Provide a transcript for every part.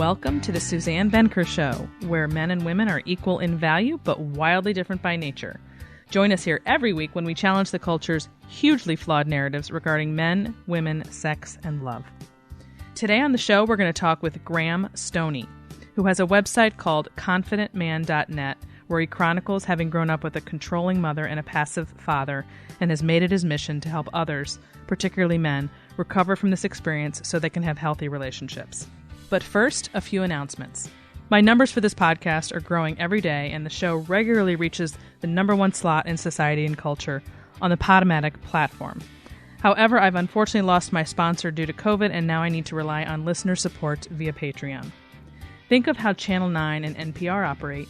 Welcome to the Suzanne Venker Show, where men and women are equal in value but wildly different by nature. Join us here every week when we challenge the culture's hugely flawed narratives regarding men, women, sex, and love. Today on the show, we're going to talk with Graham Stoney, who has a website called confidentman.net, where he chronicles having grown up with a controlling mother and a passive father, and has made it his mission to help others, particularly men, recover from this experience so they can have healthy relationships. But first, a few announcements. My numbers for this podcast are growing every day, and the show regularly reaches the #1 slot in society and culture on the Podomatic platform. However, I've unfortunately lost my sponsor due to COVID, and now I need to rely on listener support via Patreon. Think of how Channel 9 and NPR operate,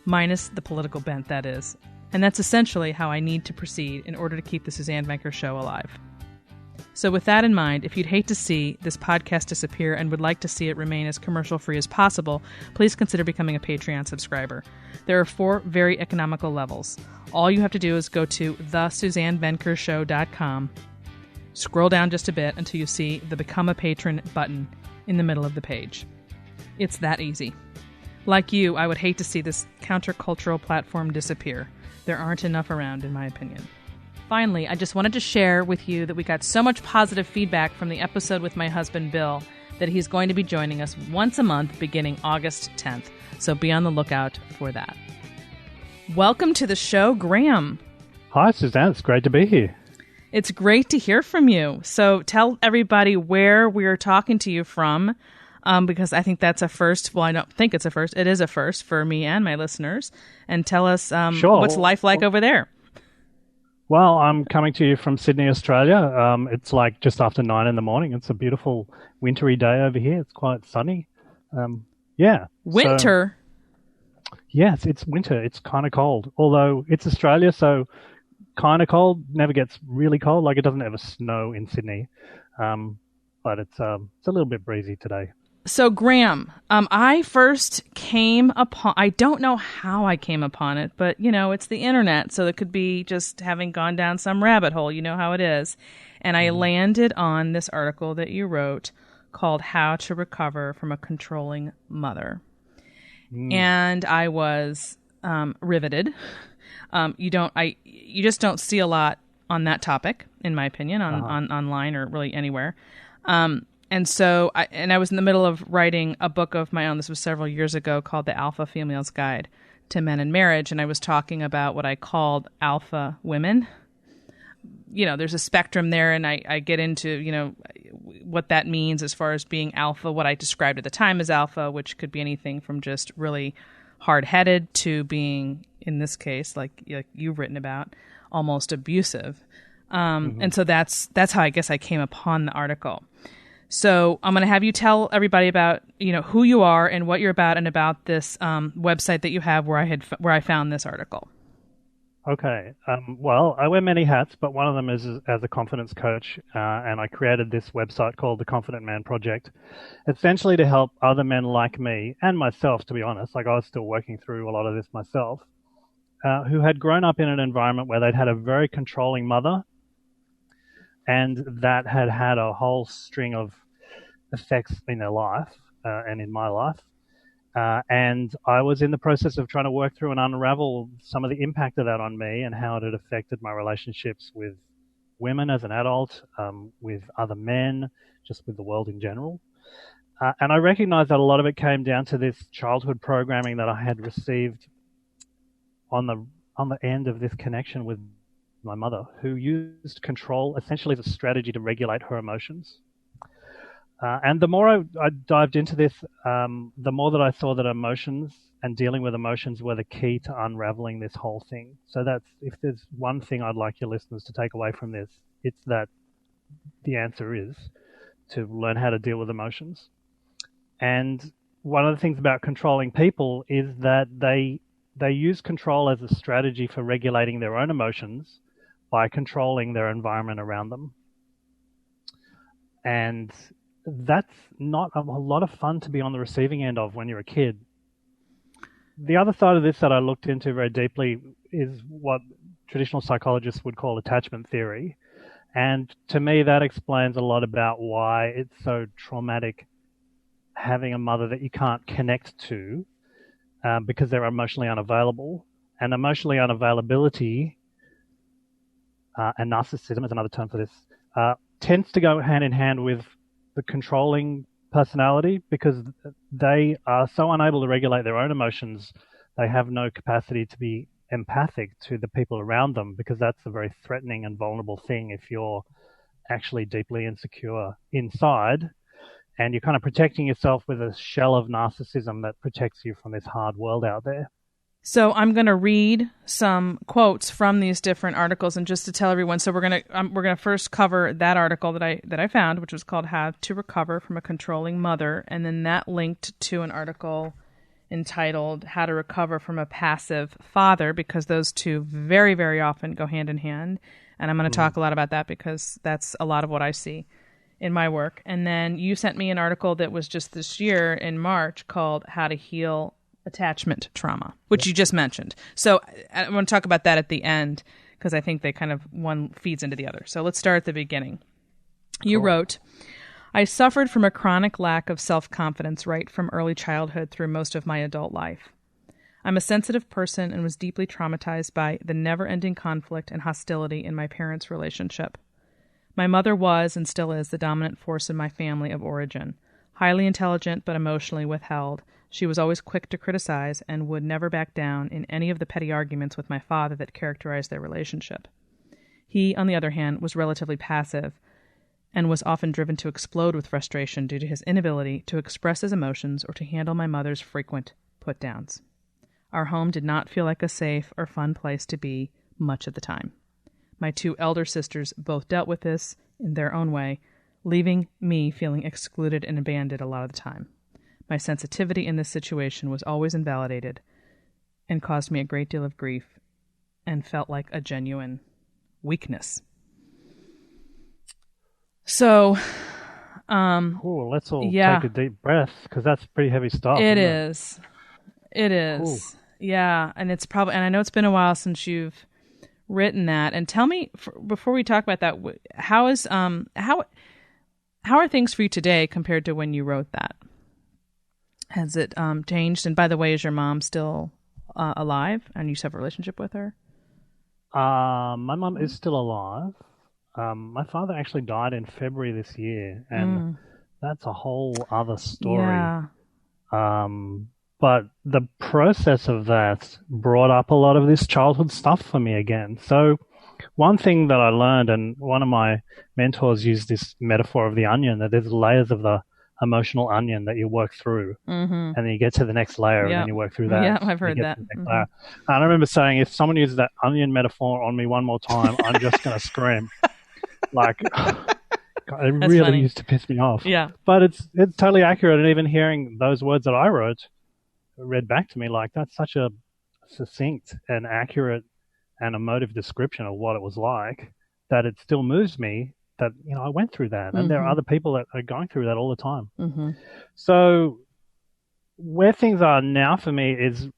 minus the political bent, that is. And that's essentially how I need to proceed in order to keep the Suzanne Venker Show alive. So with that in mind, if you'd hate to see this podcast disappear and would like to see it remain as commercial-free as possible, please consider becoming a Patreon subscriber. There are 4 very economical levels. All you have to do is go to thesuzannevenkershow.com, scroll down just a bit until you see the Become a Patron button in the middle of the page. It's that easy. Like you, I would hate to see this countercultural platform disappear. There aren't enough around, in my opinion. Finally, I just wanted to share with you that we got so much positive feedback from the episode with my husband, Bill, that he's going to be joining us once a month beginning August 10th. So be on the lookout for that. Welcome to the show, Graham. Hi, Suzanne. It's great to be here. It's great to hear from you. So tell everybody where we're talking to you from, because I think that's a first. Well, I don't think it's a first. It is a first for me and my listeners. And tell us what's life like over there. Well, I'm coming to you from Sydney, Australia. It's like just after 9 in the morning. It's a beautiful wintry day over here. It's quite sunny. Yeah. Winter? So, yes, it's winter. It's kind of cold. Although it's Australia, so kind of cold. Never gets really cold. Like it doesn't ever snow in Sydney. But it's a little bit breezy today. So, Graham, I first came upon, I don't know how I came upon it, but, you know, it's the internet, so it could be just having gone down some rabbit hole. You know how it is. And I landed on this article that you wrote called How to Recover from a Controlling Mother. And I was riveted. You just don't see a lot on that topic, in my opinion, on online or really anywhere. And so I was in the middle of writing a book of my own. This was several years ago, called The Alpha Female's Guide to Men and Marriage. And I was talking about what I called alpha women. You know, there's a spectrum there, and I get into, you know, what that means as far as being alpha, what I described at the time as alpha, which could be anything from just really hard-headed to being, in this case, like you've written about, almost abusive. And so that's how I guess I came upon the article. So I'm going to have you tell everybody about, you know, who you are and what you're about, and about this website that you have where I found this article. Okay. Well, I wear many hats, but one of them is as a confidence coach, and I created this website called the Confident Man Project, essentially to help other men like me and myself, to be honest. Like I was still working through a lot of this myself, who had grown up in an environment where they'd had a very controlling mother, and that had had a whole string of effects in their life and in my life. And I was in the process of trying to work through and unravel some of the impact of that on me and how it had affected my relationships with women as an adult, with other men, just with the world in general. And I recognized that a lot of it came down to this childhood programming that I had received on the end of this connection with my mother, who used control essentially as a strategy to regulate her emotions. And the more I dived into this, the more that I saw that emotions and dealing with emotions were the key to unraveling this whole thing. So that's, if there's one thing I'd like your listeners to take away from this, it's that the answer is to learn how to deal with emotions. And one of the things about controlling people is that they use control as a strategy for regulating their own emotions by controlling their environment around them. And that's not a lot of fun to be on the receiving end of when you're a kid. The other side of this that I looked into very deeply is what traditional psychologists would call attachment theory. And to me, that explains a lot about why it's so traumatic having a mother that you can't connect to because they're emotionally unavailable. And emotionally unavailability and narcissism is another term for this, tends to go hand in hand with the controlling personality because they are so unable to regulate their own emotions. They have no capacity to be empathic to the people around them because that's a very threatening and vulnerable thing if you're actually deeply insecure inside and you're kind of protecting yourself with a shell of narcissism that protects you from this hard world out there. So I'm going to read some quotes from these different articles, and just to tell everyone, so we're going to first cover that article that I found, which was called "How to Recover from a Controlling Mother," and then that linked to an article entitled "How to Recover from a Passive Father," because those two very, very often go hand in hand, and I'm going to talk a lot about that because that's a lot of what I see in my work. And then you sent me an article that was just this year in March called "How to Heal Attachment Trauma," which you just mentioned. So I want to talk about that at the end because I think they kind of one feeds into the other. So let's start at the beginning. You wrote, "I suffered from a chronic lack of self-confidence right from early childhood through most of my adult life. I'm a sensitive person and was deeply traumatized by the never-ending conflict and hostility in my parents' relationship. My mother was and still is the dominant force in my family of origin. Highly intelligent but emotionally withheld, she was always quick to criticize and would never back down in any of the petty arguments with my father that characterized their relationship. He, on the other hand, was relatively passive and was often driven to explode with frustration due to his inability to express his emotions or to handle my mother's frequent put-downs. Our home did not feel like a safe or fun place to be much of the time. My two elder sisters both dealt with this in their own way, leaving me feeling excluded and abandoned a lot of the time. My sensitivity in this situation was always invalidated and caused me a great deal of grief and felt like a genuine weakness." So, let's all take a deep breath because that's pretty heavy stuff. It is. It is. Yeah, and it's probably, and I know it's been a while since you've written that. And tell me, before we talk about that, how are things for you today compared to when you wrote that? Has it changed? And by the way, is your mom still alive and you have a relationship with her? My mom is still alive. My father actually died in February this year, and that's a whole other story. Yeah. But the process of that brought up a lot of this childhood stuff for me again. So one thing that I learned, and one of my mentors used this metaphor of the onion, that there's layers of the emotional onion that you work through, and then you get to the next layer, and then you work through that. Yeah, I've heard that. And I remember saying, if someone uses that onion metaphor on me one more time, I'm just going to scream. Like, it really funny. used to piss me off. Yeah. But it's totally accurate, and even hearing those words that I wrote read back to me, like, that's such a succinct and accurate and emotive description of what it was like, that it still moves me that, I went through that. And there are other people that are going through that all the time. So where things are now for me is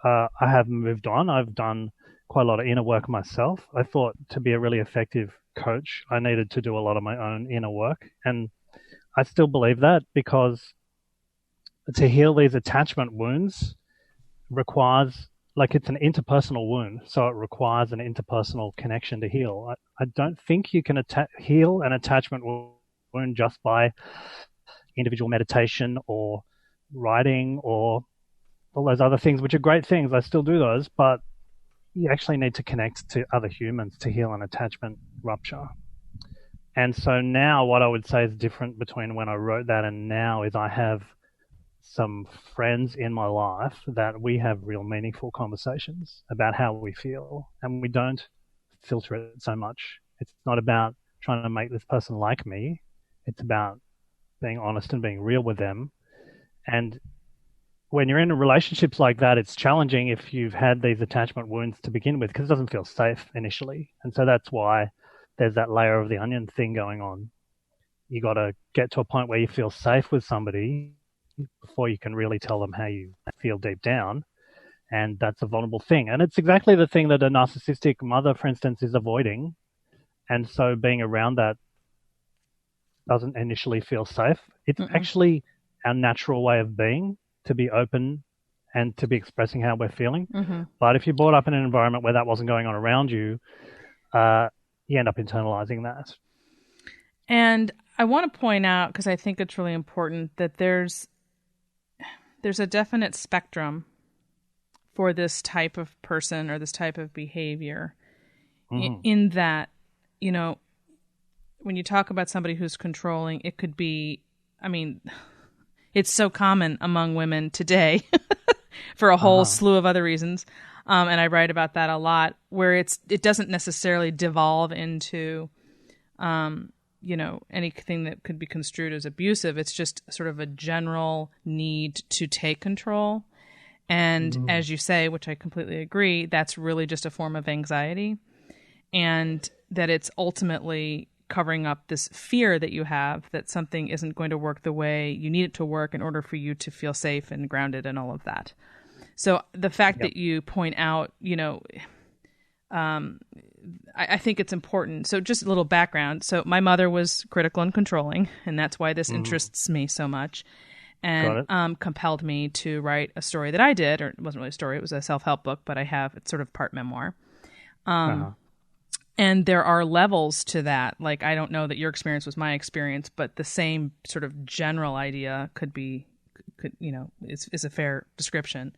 I have moved on. I've done quite a lot of inner work myself. I thought to be a really effective coach, I needed to do a lot of my own inner work. And I still believe that, because to heal these attachment wounds requires, like, it's an interpersonal wound, so it requires an interpersonal connection to heal. I don't think you can heal an attachment wound just by individual meditation or writing or all those other things, which are great things. I still do those, but you actually need to connect to other humans to heal an attachment rupture. And so now what I would say is different between when I wrote that and now is I have some friends in my life that we have real meaningful conversations about how we feel, and we don't filter it so much. It's not about trying to make this person like me. It's about being honest and being real with them. And when you're in relationships like that, it's challenging if you've had these attachment wounds to begin with, because it doesn't feel safe initially. And so that's why there's that layer of the onion thing going on. You got to get to a point where you feel safe with somebody before you can really tell them how you feel deep down. And that's a vulnerable thing. And it's exactly the thing that a narcissistic mother, for instance, is avoiding. And so being around that doesn't initially feel safe. It's actually our natural way of being, to be open and to be expressing how we're feeling. Mm-hmm. But if you're brought up in an environment where that wasn't going on around you, you end up internalizing that. And I want to point out, because I think it's really important, that there's a definite spectrum for this type of person or this type of behavior, in that, you know, when you talk about somebody who's controlling, it could be, I mean, it's so common among women today for a whole slew of other reasons. And I write about that a lot, where it doesn't necessarily devolve into, you know, anything that could be construed as abusive. It's just sort of a general need to take control. And as you say, which I completely agree, that's really just a form of anxiety, and that it's ultimately covering up this fear that you have that something isn't going to work the way you need it to work in order for you to feel safe and grounded and all of that. So the fact that you point out, you know, I think it's important. So just a little background. So my mother was critical and controlling, and that's why this interests me so much, and compelled me to write a story that I did, or it wasn't really a story, it was a self-help book, but it's sort of part memoir. And there are levels to that. Like, I don't know that your experience was my experience, but the same sort of general idea could you know, is a fair description.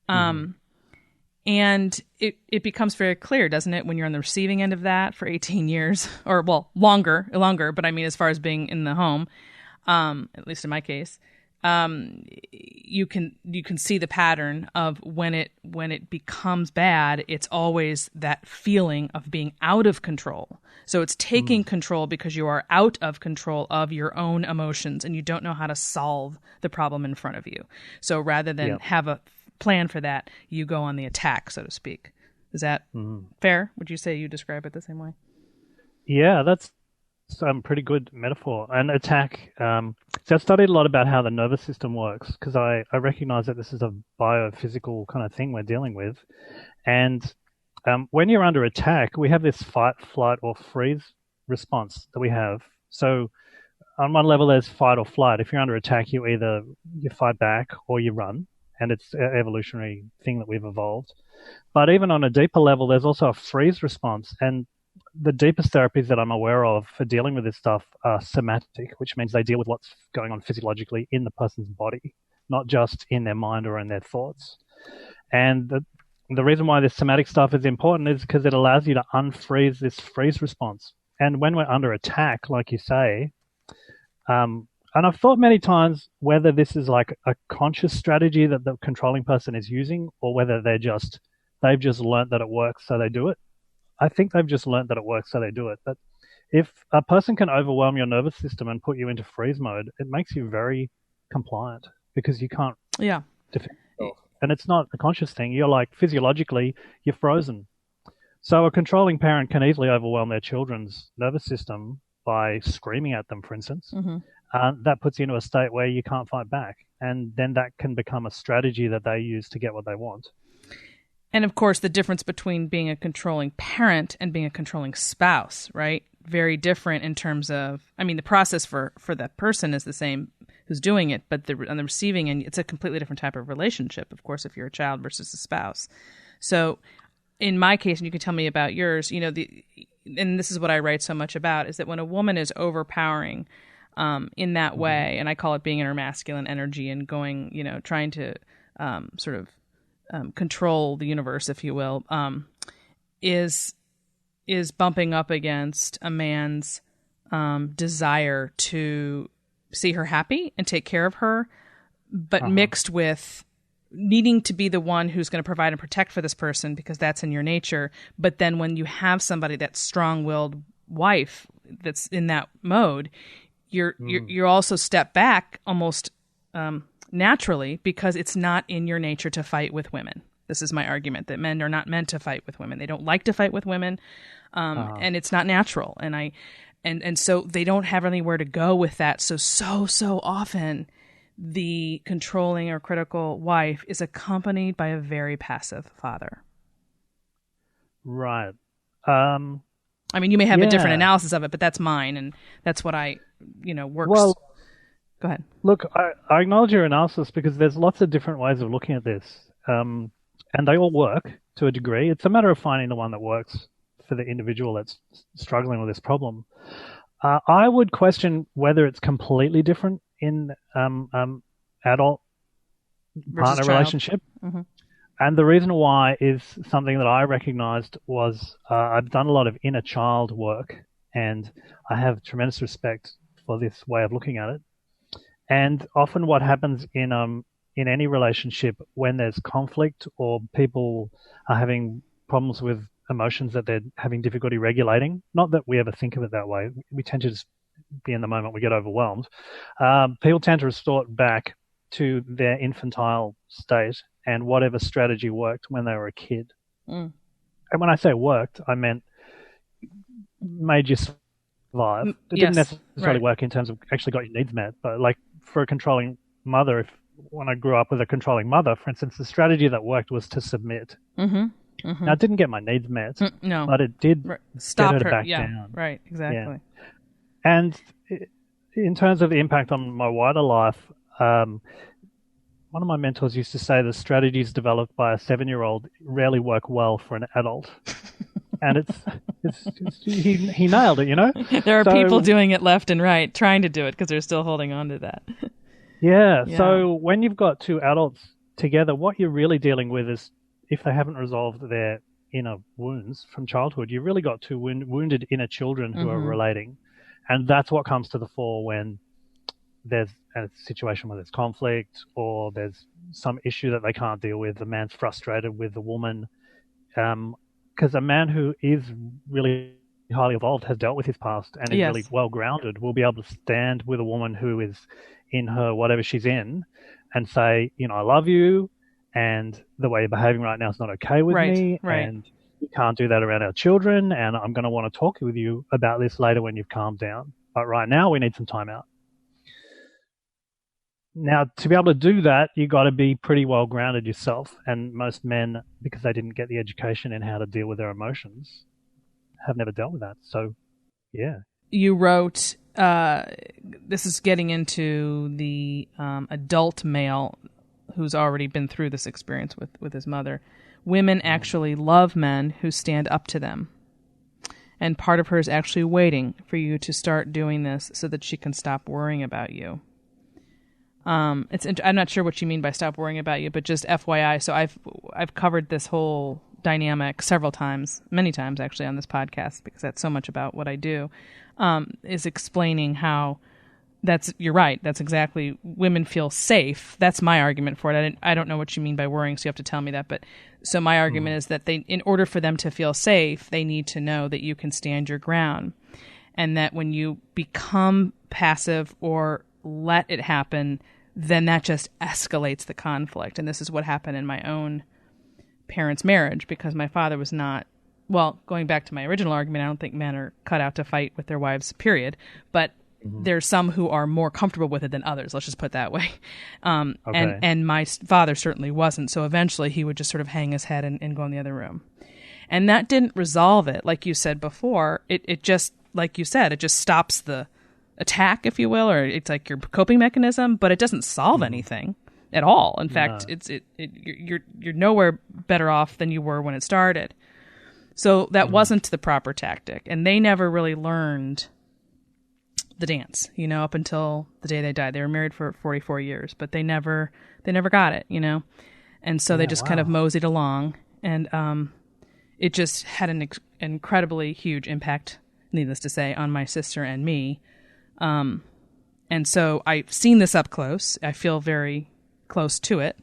And it becomes very clear, doesn't it, when you're on the receiving end of that for 18 years, or well, longer, but I mean, as far as being in the home, at least in my case, you can see the pattern of when it becomes bad, it's always that feeling of being out of control. So it's taking control because you are out of control of your own emotions and you don't know how to solve the problem in front of you. So rather than have a plan for that, you go on the attack, so to speak. Is that fair? Would you say you describe it the same way? Yeah, that's some pretty good metaphor. And attack, so I've studied a lot about how the nervous system works, because I recognize that this is a biophysical kind of thing we're dealing with. And when you're under attack, we have this fight, flight, or freeze response that we have. So on one level, there's fight or flight. If you're under attack, you fight back or you run. And it's an evolutionary thing that we've evolved. But even on a deeper level, there's also a freeze response. And the deepest therapies that I'm aware of for dealing with this stuff are somatic, which means they deal with what's going on physiologically in the person's body, not just in their mind or in their thoughts. And the reason why this somatic stuff is important is because it allows you to unfreeze this freeze response. And when we're under attack, like you say, and I've thought many times whether this is like a conscious strategy that the controlling person is using, or whether they've just learned that it works, so they do it. I think they've just learned that it works, so they do it. But if a person can overwhelm your nervous system and put you into freeze mode, it makes you very compliant because you can't defend yourself. And it's not a conscious thing. You're like, physiologically, you're frozen. So a controlling parent can easily overwhelm their children's nervous system by screaming at them, for instance. That puts you into a state where you can't fight back. And then that can become a strategy that they use to get what they want. And of course, the difference between being a controlling parent and being a controlling spouse, right? Very different in terms of, I mean, the process for that person is the same who's doing it, but on the receiving end, it's a completely different type of relationship, of course, if you're a child versus a spouse. So in my case, and you can tell me about yours, you know, and this is what I write so much about, is that when a woman is overpowering in that way, and I call it being in her masculine energy and going, you know, trying to sort of control the universe, if you will, is bumping up against a man's desire to see her happy and take care of her, but mixed with needing to be the one who's going to provide and protect for this person because that's in your nature. But then when you have somebody that's strong-willed wife that's in that mode, you're also step back almost naturally, because it's not in your nature to fight with women. This is my argument, that men are not meant to fight with women. They don't like to fight with women, and it's not natural. And so they don't have anywhere to go with that. So often the controlling or critical wife is accompanied by a very passive father. Right. I mean, you may have a different analysis of it, but that's mine, and that's what I, works. Well, Go ahead. Look, I acknowledge your analysis because there's lots of different ways of looking at this, and they all work to a degree. It's a matter of finding the one that works for the individual that's struggling with this problem. I would question whether it's completely different in adult partner relationship. Mm-hmm. And the reason why is something that I recognized was I've done a lot of inner child work, and I have tremendous respect for this way of looking at it. And often what happens in any relationship when there's conflict or people are having problems with emotions that they're having difficulty regulating, not that we ever think of it that way, we tend to just be in the moment, we get overwhelmed. People tend to resort back to their infantile state and whatever strategy worked when they were a kid. And when I say worked, I meant made you survive. It didn't necessarily work in terms of actually got your needs met, but like for a controlling mother, when I grew up with a controlling mother, for instance, the strategy that worked was to submit. Mm-hmm. Mm-hmm. Now, it didn't get my needs met, but it did stop get her to back down. Right, exactly. Yeah. And in terms of the impact on my wider life, one of my mentors used to say the strategies developed by a 7-year-old rarely work well for an adult. And he nailed it, you know? There are people doing it left and right, trying to do it because they're still holding on to that. Yeah. So when you've got two adults together, what you're really dealing with is if they haven't resolved their inner wounds from childhood, you've really got two wounded inner children who are relating. And that's what comes to the fore when there's a situation where there's conflict or there's some issue that they can't deal with. The man's frustrated with the woman. Because a man who is really highly evolved, has dealt with his past, and is really well-grounded, will be able to stand with a woman who is in her, whatever she's in, and say, you know, I love you, and the way you're behaving right now is not okay with me, and you can't do that around our children, and I'm going to want to talk with you about this later when you've calmed down. But right now, we need some time out. Now, to be able to do that, you got to be pretty well grounded yourself. And most men, because they didn't get the education in how to deal with their emotions, have never dealt with that. So, yeah. You wrote, this is getting into the adult male who's already been through this experience with his mother. Women actually love men who stand up to them. And part of her is actually waiting for you to start doing this so that she can stop worrying about you. I'm not sure what you mean by stop worrying about you, but just FYI. So I've covered this whole dynamic several times, many times actually, on this podcast, because that's so much about what I do, is explaining how you're right. That's exactly, women feel safe. That's my argument for it. I don't know what you mean by worrying, so you have to tell me that. But so my argument is that in order for them to feel safe, they need to know that you can stand your ground, and that when you become passive or let it happen, then that just escalates the conflict. And this is what happened in my own parents' marriage, because my father was not, well, going back to my original argument, I don't think men are cut out to fight with their wives, period. But there's some who are more comfortable with it than others. Let's just put it that way. And my father certainly wasn't. So eventually he would just sort of hang his head and go in the other room. And that didn't resolve it. Like you said before, it just, like you said, it just stops the attack, if you will, or it's like your coping mechanism, but it doesn't solve anything at all. In fact, you're nowhere better off than you were when it started. So that wasn't the proper tactic, and they never really learned the dance, you know, up until the day they died. They were married for 44 years, but they never got it, you know, and so they just kind of moseyed along, and it just had an incredibly huge impact, needless to say, on my sister and me. And so I've seen this up close. I feel very close to it,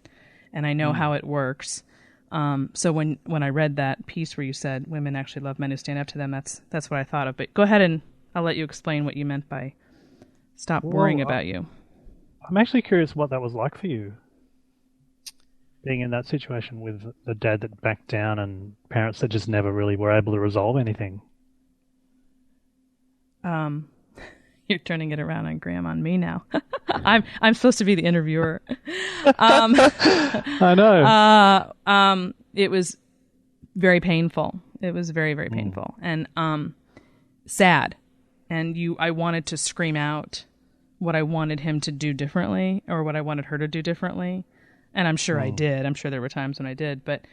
and I know how it works. So when I read that piece where you said women actually love men who stand up to them, that's what I thought of. But go ahead, and I'll let you explain what you meant by stop worrying about you. I'm actually curious what that was like for you, being in that situation with a dad that backed down and parents that just never really were able to resolve anything. You're turning it around on Graham on me now. I'm supposed to be the interviewer. I know. It was very painful. It was very, very painful and sad. And I wanted to scream out what I wanted him to do differently or what I wanted her to do differently. And I'm sure I did. I'm sure there were times when I did, but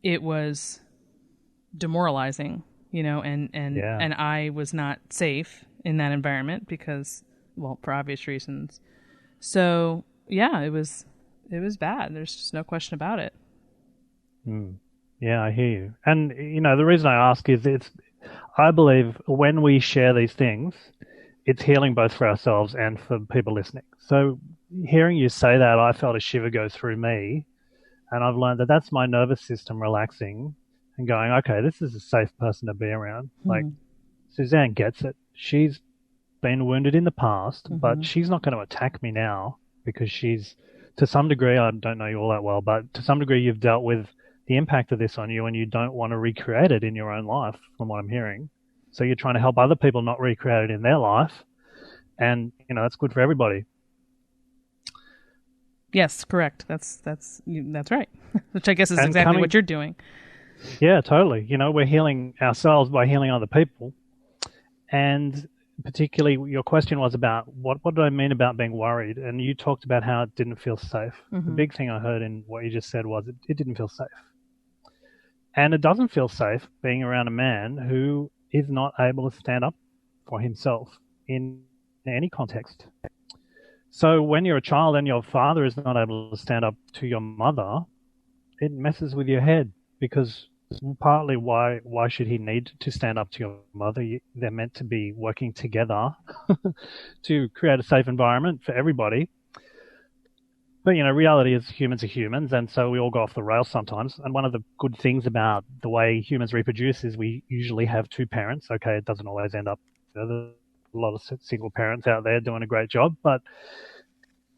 it was demoralizing, and I was not safe in that environment because, well, for obvious reasons. So yeah, it was bad. There's just no question about it. Yeah, I hear you. And the reason I ask is I believe when we share these things, it's healing both for ourselves and for people listening. So hearing you say that, I felt a shiver go through me, and I've learned that that's my nervous system relaxing and going, okay, this is a safe person to be around. Like, Suzanne gets it. She's been wounded in the past, but she's not going to attack me now because she's, to some degree, I don't know you all that well, but to some degree you've dealt with the impact of this on you and you don't want to recreate it in your own life, from what I'm hearing. So you're trying to help other people not recreate it in their life. And, that's good for everybody. Yes, correct. That's right. Which I guess is exactly what you're doing. Yeah, totally. We're healing ourselves by healing other people. And particularly your question was about what do I mean about being worried? And you talked about how it didn't feel safe. The big thing I heard in what you just said was it didn't feel safe. And it doesn't feel safe being around a man who is not able to stand up for himself in any context. So when you're a child and your father is not able to stand up to your mother, it messes with your head because partly why should he need to stand up to your mother? They're meant to be working together to create a safe environment for everybody. But, reality is humans are humans, and so we all go off the rails sometimes. And one of the good things about the way humans reproduce is we usually have two parents. Okay, it doesn't always end up, there's a lot of single parents out there doing a great job, but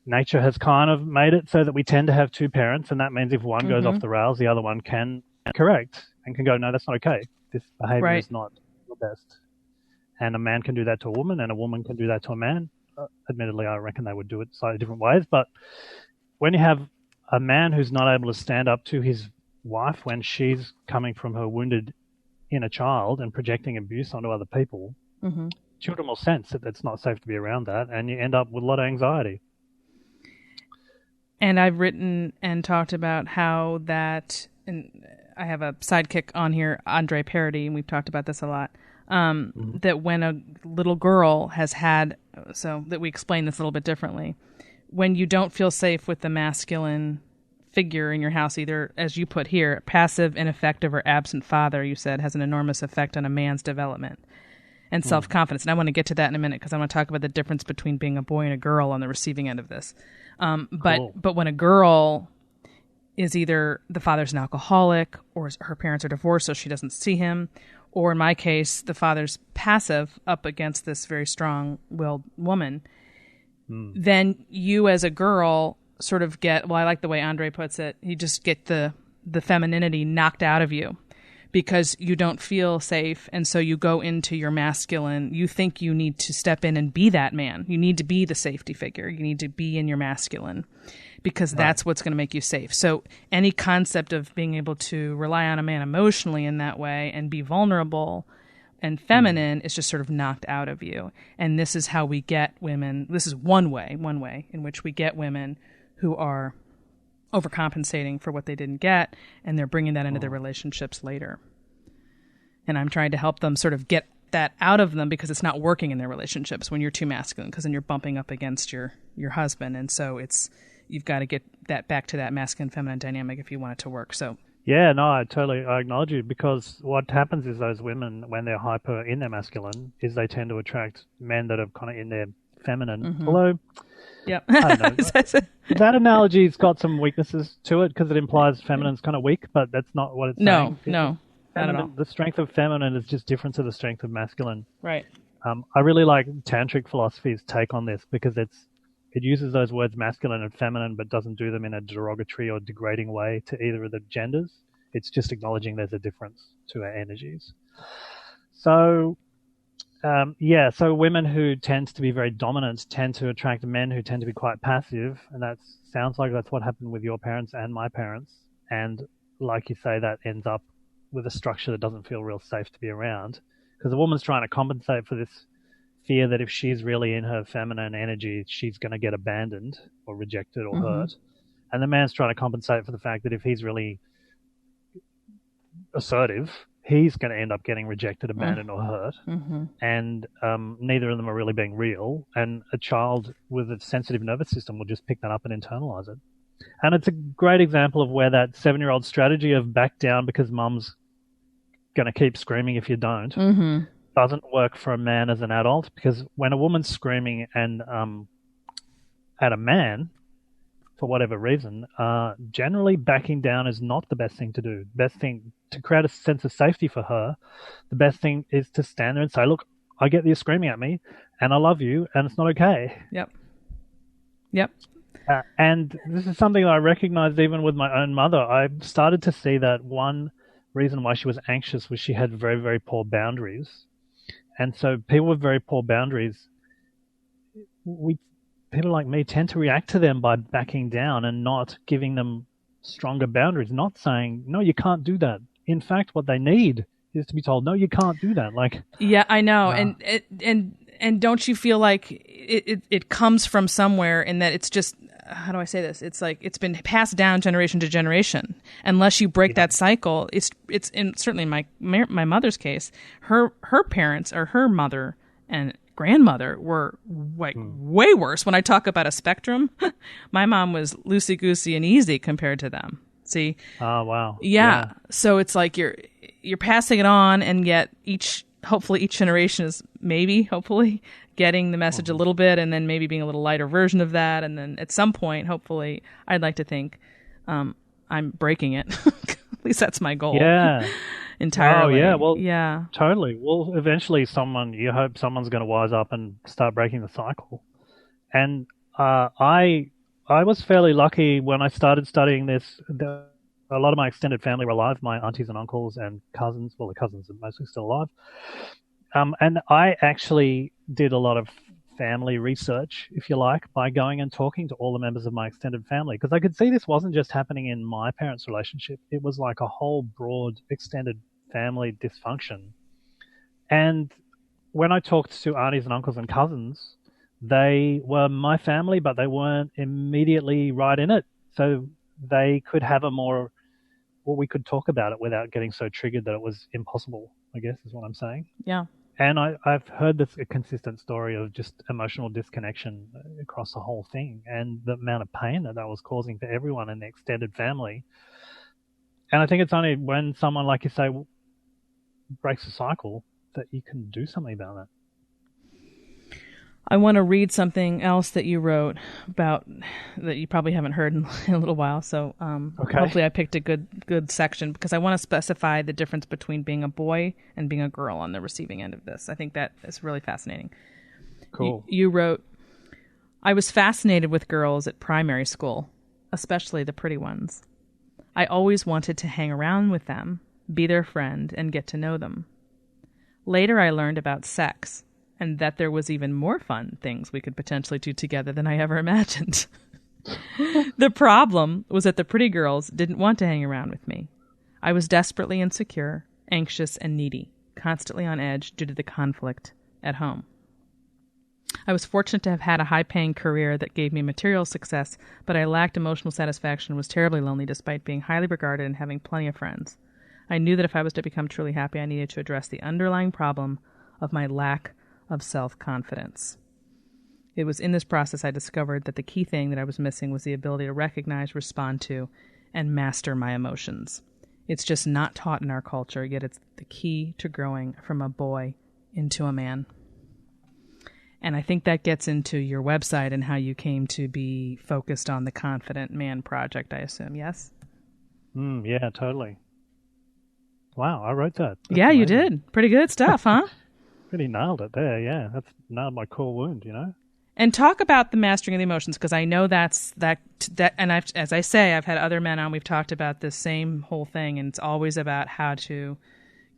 nature has kind of made it so that we tend to have two parents, and that means if one goes off the rails, the other one can correct and can go, no, that's not okay. This behavior is not the best. And a man can do that to a woman, and a woman can do that to a man. Admittedly, I reckon they would do it slightly different ways, but when you have a man who's not able to stand up to his wife when she's coming from her wounded inner child and projecting abuse onto other people, children will sense that it's not safe to be around that, and you end up with a lot of anxiety. And I've written and talked about how that, and I have a sidekick on here, Andre Parody, and we've talked about this a lot, that when a little girl has had, so that we explain this a little bit differently, when you don't feel safe with the masculine figure in your house, either, as you put here, passive, ineffective, or absent father, you said, has an enormous effect on a man's development and self-confidence. And I want to get to that in a minute because I want to talk about the difference between being a boy and a girl on the receiving end of this. But when a girl is either the father's an alcoholic or her parents are divorced so she doesn't see him, or in my case, the father's passive up against this very strong-willed woman, then you as a girl sort of get, well, I like the way Andre puts it, you just get the femininity knocked out of you because you don't feel safe, and so you go into your masculine. You think you need to step in and be that man. You need to be the safety figure. You need to be in your masculine because that's what's going to make you safe. So any concept of being able to rely on a man emotionally in that way and be vulnerable and feminine is just sort of knocked out of you. And this is how we get women. This is one way in which we get women who are overcompensating for what they didn't get, and they're bringing that into their relationships later. And I'm trying to help them sort of get that out of them because it's not working in their relationships when you're too masculine, because then you're bumping up against your husband. And so you've got to get that back to that masculine feminine dynamic if you want it to work. So yeah, no, I acknowledge you, because what happens is those women, when they're hyper in their masculine, is they tend to attract men that are kind of in their feminine. Although, yep. I don't know. That analogy's got some weaknesses to it because it implies feminine's kind of weak, but that's not what it's saying. No, not at all. The strength of feminine is just different to the strength of masculine. Right. I really like tantric philosophy's take on this because it uses those words masculine and feminine, but doesn't do them in a derogatory or degrading way to either of the genders. It's just acknowledging there's a difference to our energies. So, so women who tend to be very dominant tend to attract men who tend to be quite passive, and that sounds like that's what happened with your parents and my parents. And like you say, that ends up with a structure that doesn't feel real safe to be around, because the woman's trying to compensate for this fear that if she's really in her feminine energy, she's going to get abandoned or rejected or hurt. And the man's trying to compensate for the fact that if he's really assertive, he's going to end up getting rejected, abandoned, or hurt. And neither of them are really being real. And a child with a sensitive nervous system will just pick that up and internalize it. And it's a great example of where that 7-year-old strategy of back down because mum's going to keep screaming if you don't doesn't work for a man as an adult, because when a woman's screaming and at a man for whatever reason, generally backing down is not the best thing to do. The best thing to create a sense of safety for her, the best thing is to stand there and say, look, I get that you're screaming at me and I love you and it's not okay. Yep. And this is something that I recognized even with my own mother. I started to see that one reason why she was anxious was she had very, very poor boundaries. And so people with very poor boundaries, people like me tend to react to them by backing down and not giving them stronger boundaries, not saying, no, you can't do that. In fact, what they need is to be told, no, you can't do that. Yeah, I know. And don't you feel like it comes from somewhere, in that it's just, how do I say this? It's like it's been passed down generation to generation. Unless you break that cycle, it's certainly in my mother's case, her parents, or her mother and grandmother, were way worse. When I talk about a spectrum, my mom was loosey-goosey and easy compared to them. See? Oh, wow. Yeah. So it's like you're passing it on, and yet hopefully each generation is hopefully getting the message a little bit, and then maybe being a little lighter version of that. And then at some point, hopefully, I'd like to think I'm breaking it. At least that's my goal. Yeah. Entirely. Oh, yeah. Well, yeah. Totally. Well, eventually you hope someone's going to wise up and start breaking the cycle. And I was fairly lucky when I started studying this. A lot of my extended family were alive, my aunties and uncles and cousins. Well, the cousins are mostly still alive. And I actually did a lot of family research, if you like, by going and talking to all the members of my extended family, because I could see this wasn't just happening in my parents' relationship. It was like a whole broad extended family dysfunction. And when I talked to aunties and uncles and cousins, they were my family, but they weren't immediately right in it. So they could have we could talk about it without getting so triggered that it was impossible, I guess is what I'm saying. Yeah. And I've heard a consistent story of just emotional disconnection across the whole thing, and the amount of pain that was causing for everyone in the extended family. And I think it's only when someone, like you say, breaks the cycle that you can do something about that. I want to read something else that you wrote about that you probably haven't heard in a little while. So hopefully I picked a good section, because I want to specify the difference between being a boy and being a girl on the receiving end of this. I think that is really fascinating. Cool. You wrote, I was fascinated with girls at primary school, especially the pretty ones. I always wanted to hang around with them, be their friend, and get to know them. Later I learned about sex, and that there was even more fun things we could potentially do together than I ever imagined. The problem was that the pretty girls didn't want to hang around with me. I was desperately insecure, anxious, and needy, constantly on edge due to the conflict at home. I was fortunate to have had a high-paying career that gave me material success, but I lacked emotional satisfaction and was terribly lonely despite being highly regarded and having plenty of friends. I knew that if I was to become truly happy, I needed to address the underlying problem of my lack of self-confidence. It was in this process I discovered that the key thing that I was missing was the ability to recognize, respond to, and master my emotions. It's just not taught in our culture, yet it's the key to growing from a boy into a man. And I think that gets into your website and how you came to be focused on the Confident Man Project, I assume, yes? Yeah, totally. Wow, I wrote that. That's yeah, amazing. You did. Pretty good stuff, huh? Really nailed it there, yeah. That's nailed my core wound, you know? And talk about the mastering of the emotions, because I know that, and as I say, I've had other men on, we've talked about this same whole thing, and it's always about how to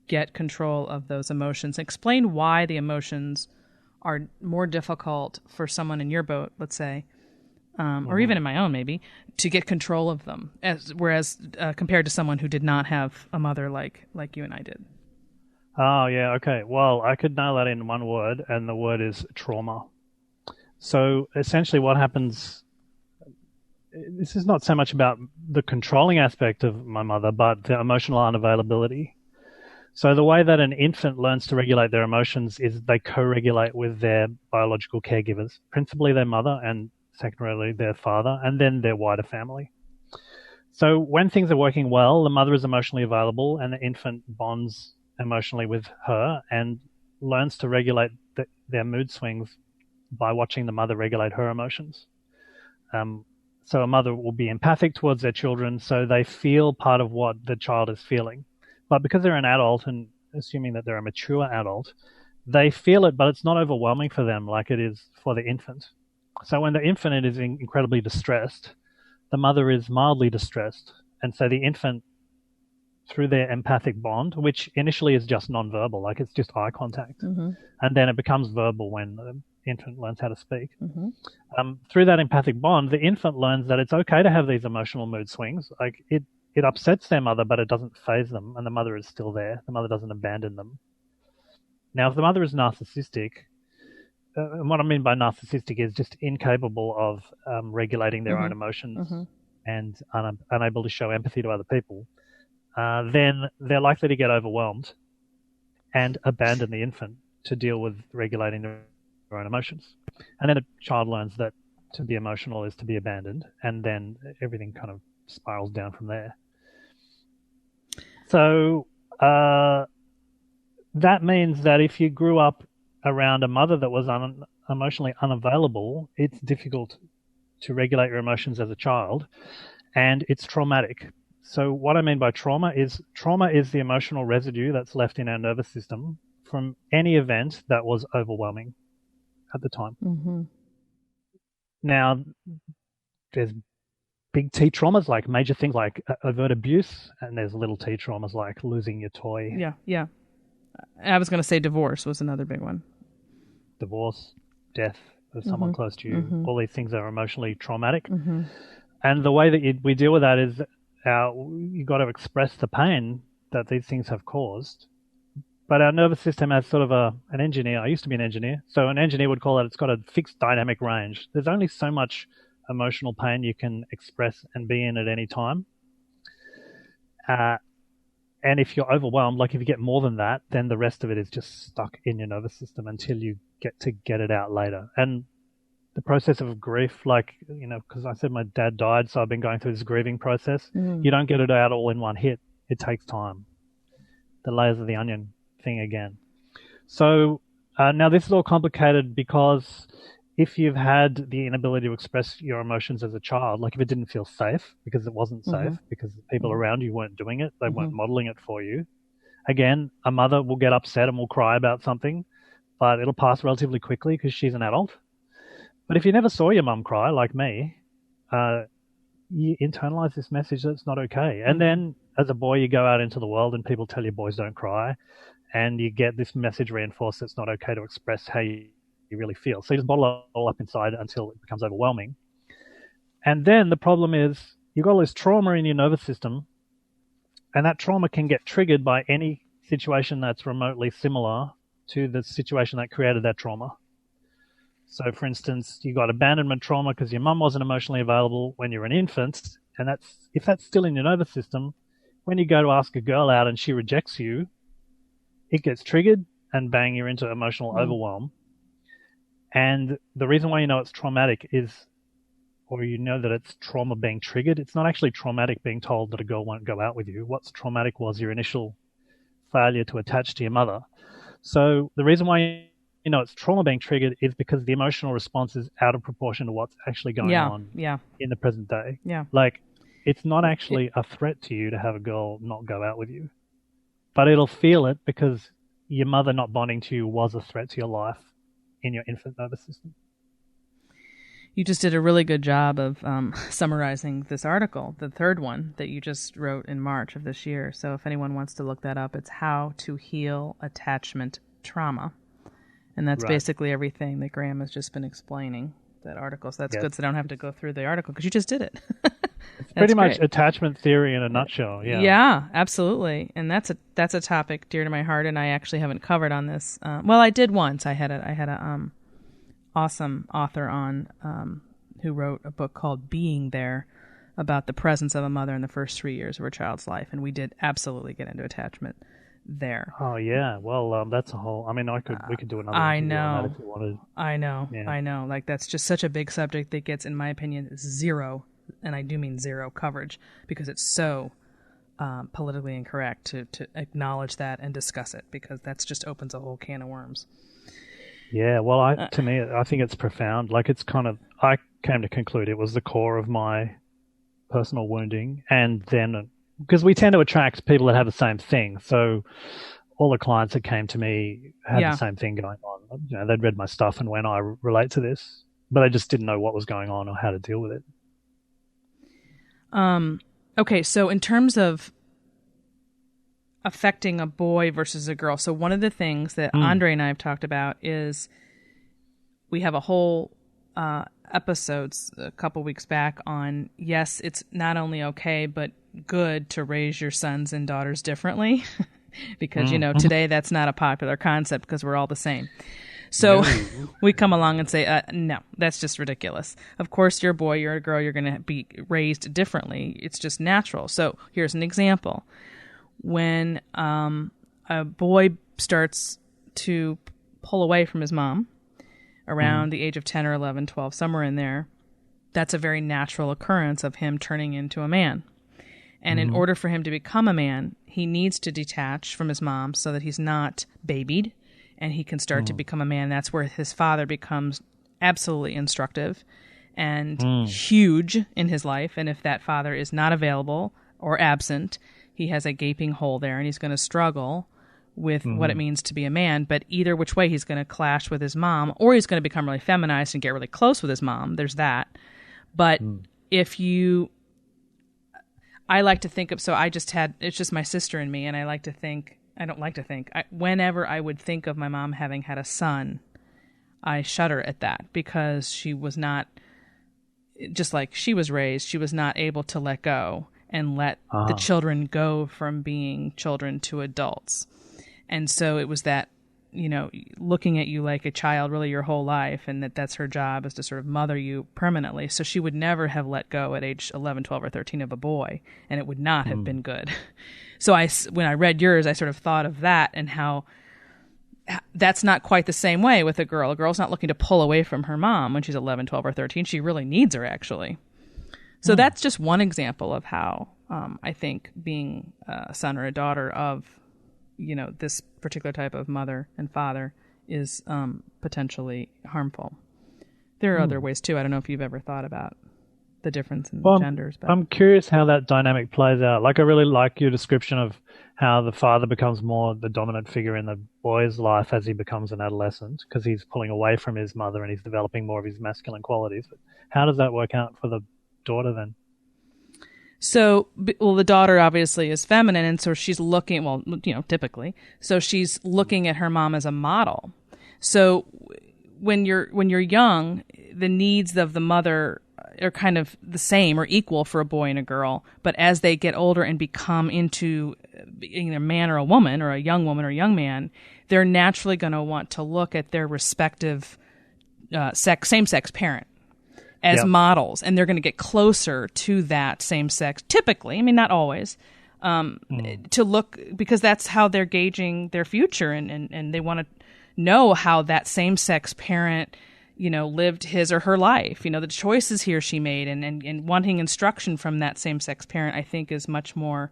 get control of those emotions. Explain why the emotions are more difficult for someone in your boat, let's say, or even in my own maybe, to get control of them, whereas compared to someone who did not have a mother like you and I did. Oh, yeah, okay. Well, I could nail that in one word, and the word is trauma. So essentially, what happens, this is not so much about the controlling aspect of my mother, but the emotional unavailability. So the way that an infant learns to regulate their emotions is they co-regulate with their biological caregivers, principally their mother and secondarily their father, and then their wider family. So when things are working well, the mother is emotionally available and the infant bonds emotionally with her and learns to regulate their mood swings by watching the mother regulate her emotions. Um, so a mother will be empathic towards their children, so they feel part of what the child is feeling. But because they're an adult, and assuming that they're a mature adult, they feel it, but it's not overwhelming for them like it is for the infant. So when the infant is incredibly distressed, the mother is mildly distressed. And so the infant, through their empathic bond, which initially is just nonverbal, like it's just eye contact, and then it becomes verbal when the infant learns how to speak. Through that empathic bond, the infant learns that it's okay to have these emotional mood swings. Like it upsets their mother, but it doesn't faze them, and the mother is still there. The mother doesn't abandon them. Now, if the mother is narcissistic, and what I mean by narcissistic is just incapable of regulating their own emotions and unable to show empathy to other people, then they're likely to get overwhelmed and abandon the infant to deal with regulating their own emotions. And then a child learns that to be emotional is to be abandoned, and then everything kind of spirals down from there. So that means that if you grew up around a mother that was emotionally unavailable, it's difficult to regulate your emotions as a child, and it's traumatic. So what I mean by trauma is the emotional residue that's left in our nervous system from any event that was overwhelming at the time. Now, there's big T traumas, like major things like overt abuse, and there's little T traumas like losing your toy. Yeah. I was going to say divorce was another big one. Divorce, death of someone close to you. All these things are emotionally traumatic. And the way that we deal with that is you've got to express the pain that these things have caused. But our nervous system has sort of an engineer. I used to be an engineer. So an engineer would call it, it's got a fixed dynamic range. There's only so much emotional pain you can express and be in at any time. And if you're overwhelmed, like if you get more than that, then the rest of it is just stuck in your nervous system until you get to get it out later. And the process of grief, like, because I said my dad died, so I've been going through this grieving process. You don't get it out all in one hit. It takes time. The layers of the onion thing again. So now this is all complicated because if you've had the inability to express your emotions as a child, like if it didn't feel safe because it wasn't safe, because the people around you weren't doing it, they weren't modeling it for you. Again, a mother will get upset and will cry about something, but it'll pass relatively quickly because she's an adult. But if you never saw your mum cry, like me, you internalize this message that it's not okay. And then as a boy, you go out into the world and people tell you boys don't cry, and you get this message reinforced that it's not okay to express how you really feel. So you just bottle it all up inside until it becomes overwhelming. And then the problem is you've got all this trauma in your nervous system, and that trauma can get triggered by any situation that's remotely similar to the situation that created that trauma. So, for instance, you got abandonment trauma because your mum wasn't emotionally available when you were an infant, and if that's still in your nervous system, when you go to ask a girl out and she rejects you, it gets triggered, and bang, you're into emotional overwhelm. And the reason why you know it's traumatic is, or you know that it's trauma being triggered, it's not actually traumatic being told that a girl won't go out with you. What's traumatic was your initial failure to attach to your mother. So the reason why you know it's trauma being triggered is because the emotional response is out of proportion to what's actually going on in the present day. Like, it's not actually a threat to you to have a girl not go out with you, but it'll feel it because your mother not bonding to you was a threat to your life in your infant nervous system. You just did a really good job of summarizing this article, the third one that you just wrote in March of this year. So if anyone wants to look that up, it's How to Heal Attachment Trauma. And that's basically everything that Graham has just been explaining, that article. So that's good, so I don't have to go through the article because you just did it. It's pretty much great. attachment theory in a nutshell. Yeah. Yeah, absolutely. And that's a topic dear to my heart, and I actually haven't covered on this. Well, I did once. I had a awesome author on who wrote a book called Being There about the presence of a mother in the first 3 years of her child's life, and we did absolutely get into attachment there. Oh yeah. Well, that's a whole. I mean, we could do another. I interview on know. that if you wanted. I know. Yeah. I know. Like, that's just such a big subject that gets, in my opinion, zero, and I do mean zero coverage, because it's so politically incorrect to acknowledge that and discuss it, because that's just opens a whole can of worms. Yeah. Well, to me, I think it's profound. Like, it's kind of. I came to conclude it was the core of my personal wounding, and then because we tend to attract people that have the same thing, so all the clients that came to me had the same thing going on. You know, they'd read my stuff and went, I relate to this, but I just didn't know what was going on or how to deal with it. Okay, so in terms of affecting a boy versus a girl, so one of the things that Andre and I have talked about is we have a whole episodes a couple weeks back on, yes, it's not only okay but good to raise your sons and daughters differently because today that's not a popular concept because we're all the same. So we come along and say, no, that's just ridiculous. Of course, you're a boy, you're a girl, you're going to be raised differently. It's just natural. So here's an example. When a boy starts to pull away from his mom around the age of 10 or 11, 12, somewhere in there, that's a very natural occurrence of him turning into a man. And in order for him to become a man, he needs to detach from his mom so that he's not babied and he can start to become a man. That's where his father becomes absolutely instructive and huge in his life. And if that father is not available or absent, he has a gaping hole there and he's going to struggle with what it means to be a man. But either which way, he's going to clash with his mom, or he's going to become really feminized and get really close with his mom. There's that. But I like to think of, so it's just my sister and me, and whenever I would think of my mom having had a son, I shudder at that, because she was not, just like she was raised, she was not able to let go and let the children go from being children to adults. And so it was that, looking at you like a child really your whole life, and that's her job, is to sort of mother you permanently. So she would never have let go at age 11, 12, or 13 of a boy, and it would not have been good. So when I read yours, I sort of thought of that and how that's not quite the same way with a girl. A girl's not looking to pull away from her mom when she's 11, 12, or 13. She really needs her, actually. So that's just one example of how I think being a son or a daughter of this particular type of mother and father is potentially harmful. There are other ways too. I don't know if you've ever thought about the difference in genders. But I'm curious how that dynamic plays out. Like, I really like your description of how the father becomes more the dominant figure in the boy's life as he becomes an adolescent, because he's pulling away from his mother and he's developing more of his masculine qualities. But how does that work out for the daughter then? So, the daughter obviously is feminine, and so she's looking, typically, so she's looking at her mom as a model. So when you're young, the needs of the mother are kind of the same or equal for a boy and a girl. But as they get older and become into being a man or a woman, or a young woman or a young man, they're naturally going to want to look at their respective same-sex parent as models, and they're going to get closer to that same sex, typically, I mean, not always, to look, because that's how they're gauging their future, and they want to know how that same sex parent, lived his or her life, the choices he or she made, and wanting instruction from that same sex parent, I think, is much more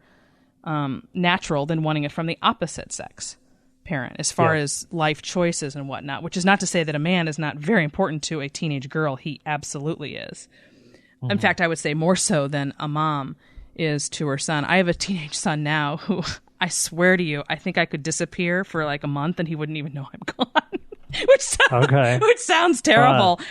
natural than wanting it from the opposite sex parent, as far as life choices and whatnot, which is not to say that a man is not very important to a teenage girl. He absolutely is. In fact, I would say more so than a mom is to her son. I have a teenage son now who, I swear to you, I think I could disappear for like a month and he wouldn't even know I'm gone. Which sounds terrible.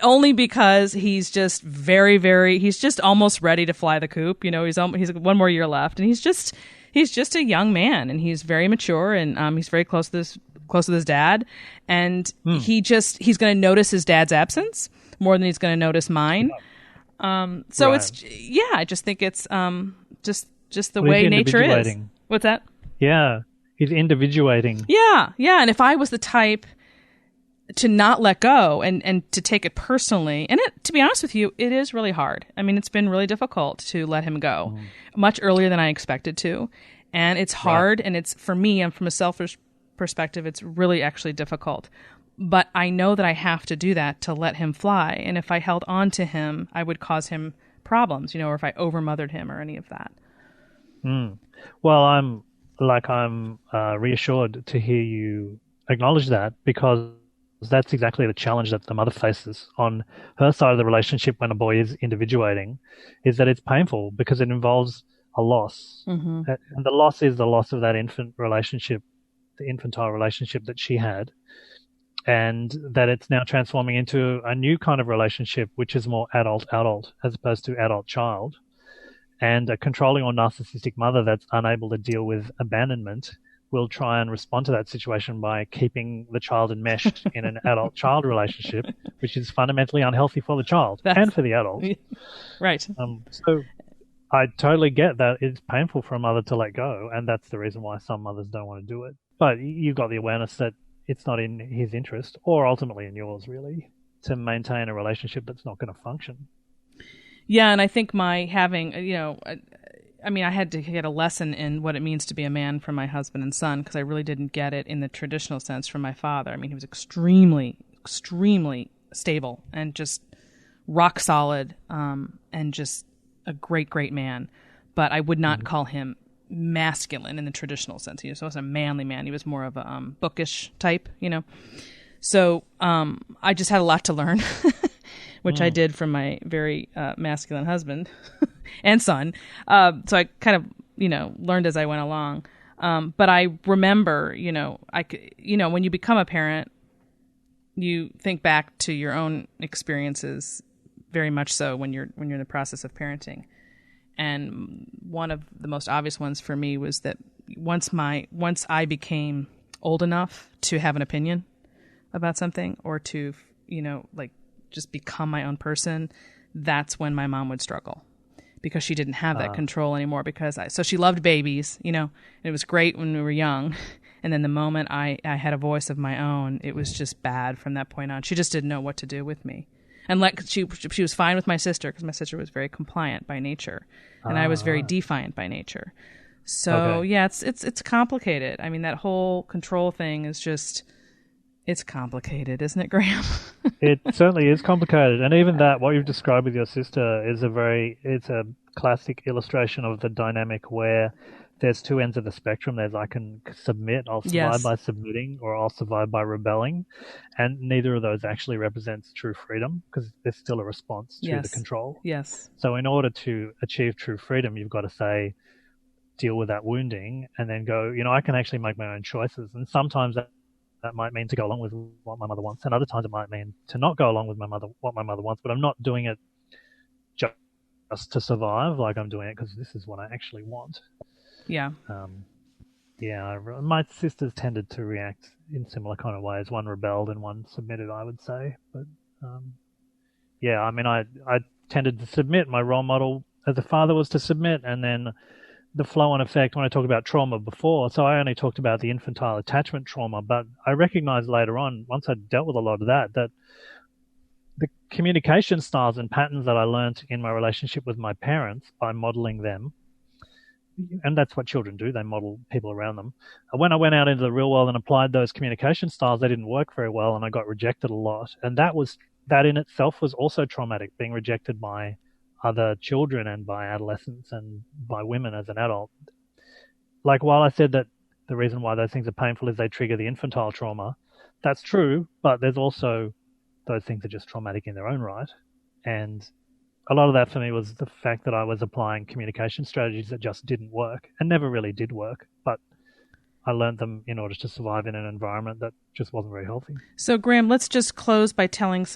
Only because he's just very, very, he's just almost ready to fly the coop. He's one more year left, and he's just a young man, and he's very mature, and he's very close with his dad, and he's going to notice his dad's absence more than he's going to notice mine. So Right. I just think it's just the way nature is. What's that? Yeah, he's individuating. Yeah. And if I was the type to not let go and to take it personally, and to be honest with you, it is really hard. I mean, it's been really difficult to let him go much earlier than I expected to. And it's hard, and it's, for me, and from a selfish perspective, it's really actually difficult. But I know that I have to do that to let him fly. And if I held on to him, I would cause him problems, or if I overmothered him or any of that. Well, I'm reassured to hear you acknowledge that, because that's exactly the challenge that the mother faces on her side of the relationship when a boy is individuating, is that it's painful because it involves a loss. And the loss is the loss of that infant relationship, the infantile relationship that she had, and that it's now transforming into a new kind of relationship, which is more adult as opposed to adult-child. And a controlling or narcissistic mother that's unable to deal with abandonment will try and respond to that situation by keeping the child enmeshed in an adult-child relationship, which is fundamentally unhealthy for the child and for the adult. Right. So I totally get that it's painful for a mother to let go, and that's the reason why some mothers don't want to do it. But you've got the awareness that it's not in his interest, or ultimately in yours, really, to maintain a relationship that's not going to function. Yeah, and I think my having, I had to get a lesson in what it means to be a man from my husband and son, because I really didn't get it in the traditional sense from my father. I mean, he was extremely, extremely stable and just rock solid, and just a great, great man. But I would not call him masculine in the traditional sense. He wasn't a manly man. He was more of a bookish type, So I just had a lot to learn, which I did from my very masculine husband and son. So I kind of, learned as I went along. But I remember, when you become a parent, you think back to your own experiences very much so when you're in the process of parenting. And one of the most obvious ones for me was that once I became old enough to have an opinion about something, or to, just become my own person, that's when my mom would struggle, because she didn't have that control anymore. So she loved babies, and it was great when we were young. And then the moment I had a voice of my own, it was just bad from that point on. She just didn't know what to do with me. And she was fine with my sister, because my sister was very compliant by nature, and I was very defiant by nature. So yeah, it's complicated. I mean, that whole control thing is just, it's complicated, isn't it, Graham? It certainly is complicated, and even that, what you've described with your sister, is it's a classic illustration of the dynamic where there's two ends of the spectrum. There's, I can submit, I'll survive by submitting, or I'll survive by rebelling. And neither of those actually represents true freedom, because there's still a response to the control. Yes. So in order to achieve true freedom, you've got to deal with that wounding, and then go, I can actually make my own choices. And sometimes that might mean to go along with what my mother wants, and other times it might mean to not go along with what my mother wants, but I'm not doing it just to survive. Like, I'm doing it because this is what I actually want. Yeah. My sisters tended to react in similar kind of ways. One rebelled and one submitted, I would say. But I tended to submit. My role model as a father was to submit, and then the flow-on effect when I talked about trauma before. So I only talked about the infantile attachment trauma, but I recognized later on, once I dealt with a lot of that the communication styles and patterns that I learned in my relationship with my parents by modeling them, and that's what children do, they model people around them. When I went out into the real world and applied those communication styles, they didn't work very well, and I got rejected a lot. And that in itself was also traumatic, being rejected by other children and by adolescents and by women as an adult. Like, while I said that the reason why those things are painful is they trigger the infantile trauma, that's true, but there's also, those things are just traumatic in their own right. And a lot of that for me was the fact that I was applying communication strategies that just didn't work, and never really did work, but I learned them in order to survive in an environment that just wasn't very healthy. So, Graham, let's just close by telling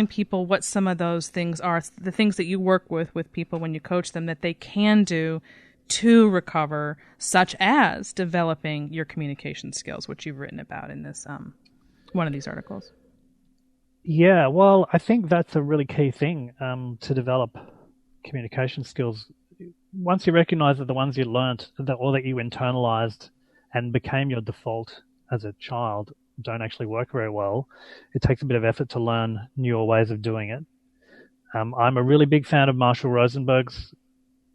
people what some of those things are, the things that you work with people when you coach them, that they can do to recover, such as developing your communication skills, which you've written about in this one of these articles. Yeah, well, I think that's a really key thing to develop communication skills. Once you recognize that the ones you learnt that, or that you internalized and became your default as a child don't actually work very well, it takes a bit of effort to learn newer ways of doing it. I'm a really big fan of Marshall Rosenberg's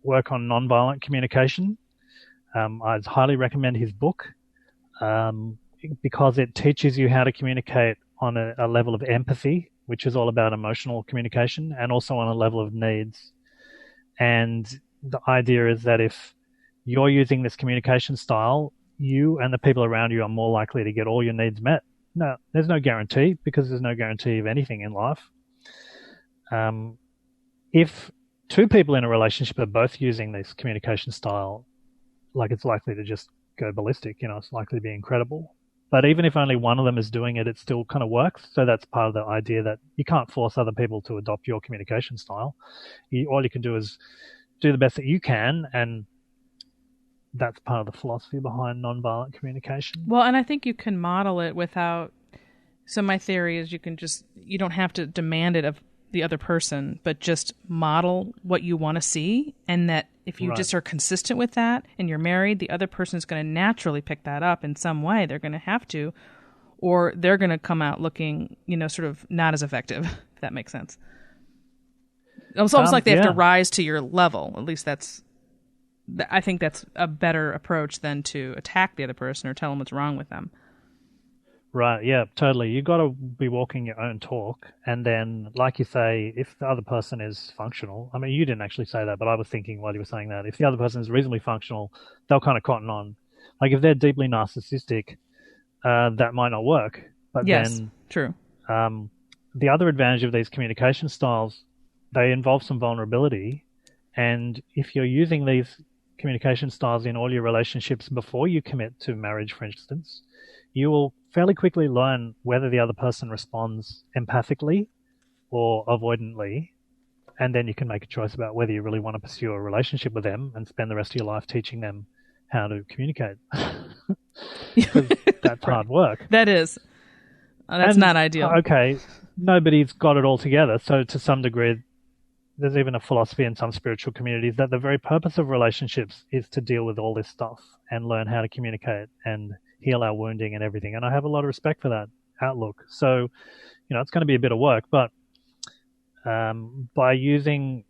work on nonviolent communication. I'd highly recommend his book um, because it teaches you how to communicate on a level of empathy, which is all about emotional communication, and also on a level of needs. And the idea is that if you're using this communication style, you and the people around you are more likely to get all your needs met. No, there's no guarantee because there's no guarantee of anything in life. Um, if two people in a relationship are both using this communication style, like it's likely to just go ballistic. It's likely to be incredible. But even if only one of them is doing it, it still kind of works. So that's part of the idea that you can't force other people to adopt your communication style. All you can do is do the best that you can, and that's part of the philosophy behind nonviolent communication. Well, and I think you can model it without. So my theory is you don't have to demand it of the other person, but just model what you want to see. And that if you just are consistent with that and you're married, the other person is going to naturally pick that up in some way. They're going to have to, or they're going to come out looking, sort of not as effective, if that makes sense. It's almost like they have to rise to your level. At least I think that's a better approach than to attack the other person or tell them what's wrong with them. Right, yeah, totally. You got to be walking your own talk. And then, like you say, if the other person is functional, I mean, you didn't actually say that, but I was thinking while you were saying that, if the other person is reasonably functional, they'll kind of cotton on. Like if they're deeply narcissistic, that might not work. But yes, true. The other advantage of these communication styles, they involve some vulnerability. And if you're using these communication styles in all your relationships before you commit to marriage, for instance, you will fairly quickly learn whether the other person responds empathically or avoidantly, and then you can make a choice about whether you really want to pursue a relationship with them and spend the rest of your life teaching them how to communicate. That's hard work. That is. That's not ideal. Okay, nobody's got it all together, so to some degree, there's even a philosophy in some spiritual communities that the very purpose of relationships is to deal with all this stuff and learn how to communicate and heal our wounding and everything. And I have a lot of respect for that outlook. So, it's going to be a bit of work, but by using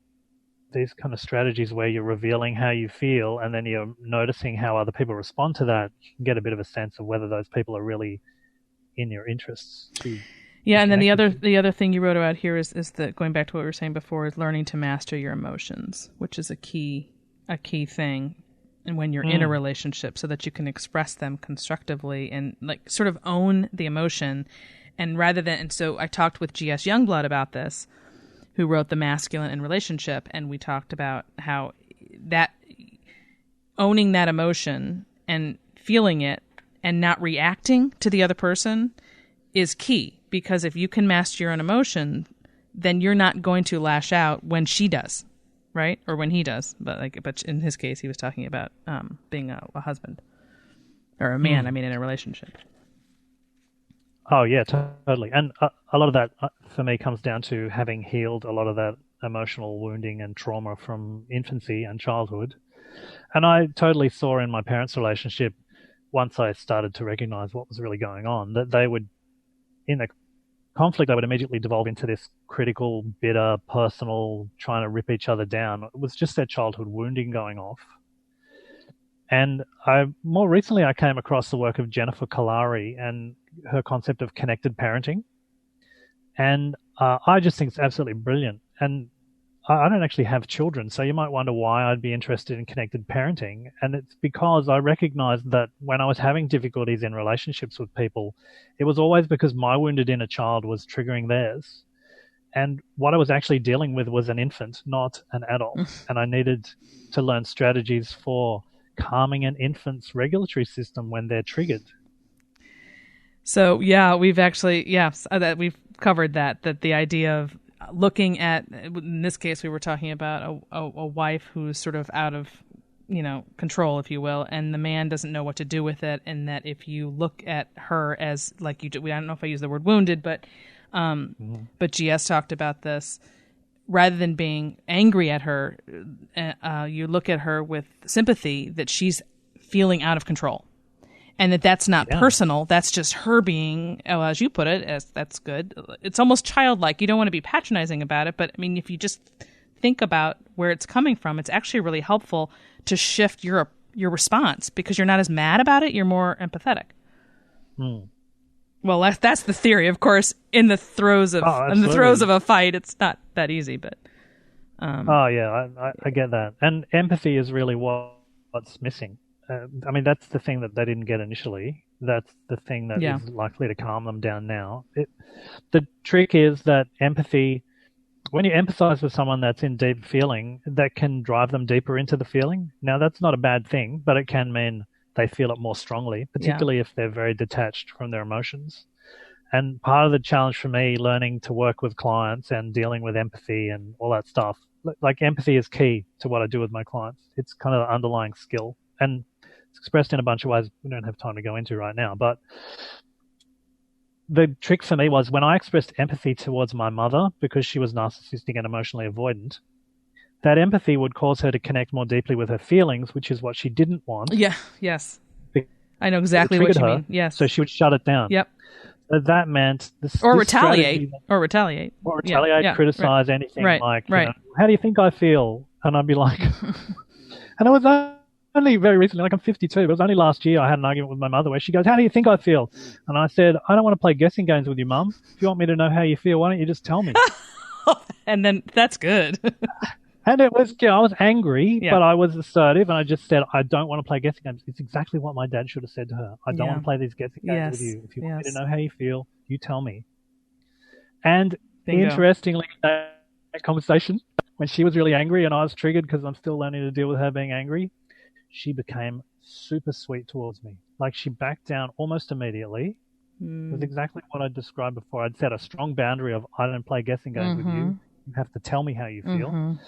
these kind of strategies where you're revealing how you feel and then you're noticing how other people respond to that, you can get a bit of a sense of whether those people are really in your interests. Yeah, and then the other thing you wrote about here is that, going back to what we were saying before, is learning to master your emotions, which is a key thing. And when you're in a relationship, so that you can express them constructively and like sort of own the emotion, and so I talked with G.S. Youngblood about this, who wrote The Masculine in Relationship, and we talked about how that owning that emotion and feeling it and not reacting to the other person is key, because if you can master your own emotion, then you're not going to lash out when she does. Right? Or when he does. But in his case, he was talking about being a husband or a man, in a relationship. Oh, yeah, totally. And a lot of that, for me, comes down to having healed a lot of that emotional wounding and trauma from infancy and childhood. And I totally saw in my parents' relationship, once I started to recognize what was really going on, that they would, in the conflict, I would immediately devolve into this critical, bitter, personal, trying to rip each other down. It was just their childhood wounding going off. And more recently, I came across the work of Jennifer Kalari and her concept of connected parenting. And I just think it's absolutely brilliant. And I don't actually have children, so you might wonder why I'd be interested in connected parenting. And it's because I recognized that when I was having difficulties in relationships with people, it was always because my wounded inner child was triggering theirs. And what I was actually dealing with was an infant, not an adult. And I needed to learn strategies for calming an infant's regulatory system when they're triggered. So, yeah, we've covered that the idea of looking at, in this case, we were talking about a wife who's sort of out of, control, if you will, and the man doesn't know what to do with it. And that if you look at her as, like you do, I don't know if I use the word wounded, but But GS talked about this. Rather than being angry at her, you look at her with sympathy that she's feeling out of control. And that's not personal. That's just her being, as you put it, that's good. It's almost childlike. You don't want to be patronizing about it. But, I mean, if you just think about where it's coming from, it's actually really helpful to shift your response because you're not as mad about it. You're more empathetic. Well, that's the theory. Of course, in the throes of a fight, it's not that easy. But I get that. And empathy is really what's missing. I mean, that's the thing that they didn't get initially. That's the thing that is likely to calm them down now. The trick is that empathy, when you empathize with someone that's in deep feeling, that can drive them deeper into the feeling. Now, that's not a bad thing, but it can mean they feel it more strongly, particularly if they're very detached from their emotions. And part of the challenge for me, learning to work with clients and dealing with empathy and all that stuff, like empathy is key to what I do with my clients. It's kind of the underlying skill. And it's expressed in a bunch of ways we don't have time to go into right now. But the trick for me was when I expressed empathy towards my mother because she was narcissistic and emotionally avoidant, that empathy would cause her to connect more deeply with her feelings, which is what she didn't want. Yeah, yes. I know exactly what you mean. Yes. So she would shut it down. Yep. So that meant... Or retaliate. Or retaliate, criticize, anything like, you know, how do you think I feel? And I'd be like... and it was only very recently, like I'm 52, but it was only last year I had an argument with my mother where she goes, how do you think I feel? And I said, I don't want to play guessing games with you, Mum. If you want me to know how you feel, why don't you just tell me? And then that's good. And it was, I was angry, but I was assertive, and I just said, I don't want to play guessing games. It's exactly what my dad should have said to her. I don't want to play these guessing games with you. If you want me to know how you feel, you tell me. And interestingly, that conversation, when she was really angry and I was triggered because I'm still learning to deal with her being angry, she became super sweet towards me. Like she backed down almost immediately. It was exactly what I described before. I'd set a strong boundary of, I don't play guessing games with you. You have to tell me how you feel.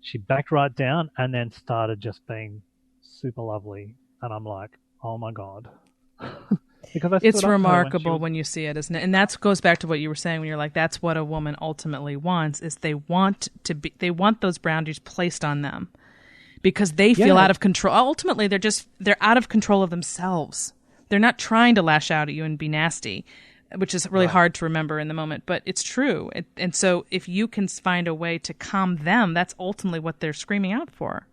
She backed right down and then started just being super lovely. And I'm like, oh my God. Because it's remarkable when you see it, isn't it? And that goes back to what you were saying when you're like, that's what a woman ultimately wants, is they want those boundaries placed on them because they feel out of control. Ultimately, they're out of control of themselves. They're not trying to lash out at you and be nasty, which is really hard to remember in the moment, but it's true. And so if you can find a way to calm them, that's ultimately what they're screaming out for.